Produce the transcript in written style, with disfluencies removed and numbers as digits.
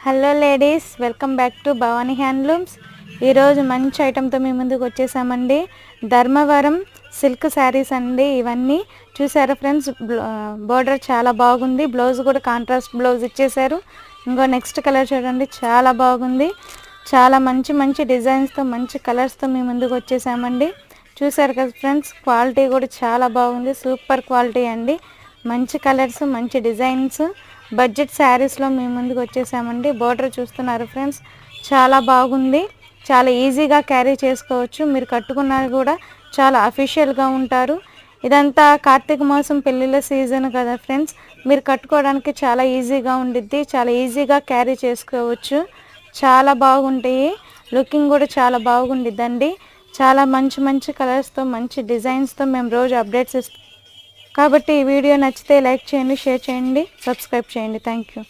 Hello ladies, welcome back to Bhavani handlooms. ఈరోజు మంచి ఐటెంతో మీ ముందుకు వచ్చేసామండి. ధర్మవరం సిల్క్ శారీస్ అండి. ఇవన్నీ చూసారా ఫ్రెండ్స్, బోర్డర్ చాలా బాగుంది. బ్లౌజ్ కూడా కాంట్రాస్ట్ బ్లౌజ్ ఇచ్చేసారు. ఇంకో నెక్స్ట్ కలర్ చూడండి, చాలా బాగుంది. చాలా మంచి మంచి డిజైన్స్తో మంచి కలర్స్తో మీ ముందుకు వచ్చేసామండి. చూసారు కదా ఫ్రెండ్స్, క్వాలిటీ కూడా చాలా బాగుంది. సూపర్ క్వాలిటీ అండి. మంచి కలర్స్, మంచి డిజైన్స్, బడ్జెట్ శారీస్లో మీ ముందుకు వచ్చేసామండి. బోర్డర్ చూస్తున్నారు ఫ్రెండ్స్, చాలా బాగుంది. చాలా ఈజీగా క్యారీ చేసుకోవచ్చు. మీరు కట్టుకున్నా కూడా చాలా అఫీషియల్గా ఉంటారు. ఇదంతా కార్తీక మాసం పెళ్ళిళ్ళ సీజన్ కదా ఫ్రెండ్స్, మీరు కట్టుకోవడానికి చాలా ఈజీగా ఉండిద్ది. చాలా ఈజీగా క్యారీ చేసుకోవచ్చు. చాలా బాగుంటాయి. లుకింగ్ కూడా చాలా బాగుండిద్దండి. చాలా మంచి మంచి కలర్స్తో మంచి డిజైన్స్తో మేము రోజు అప్డేట్స్ ఇస్తాం. కాబట్టి ఈ వీడియో నచ్చితే లైక్ చేయండి, షేర్ చేయండి, సబ్స్క్రైబ్ చేయండి. Thank you.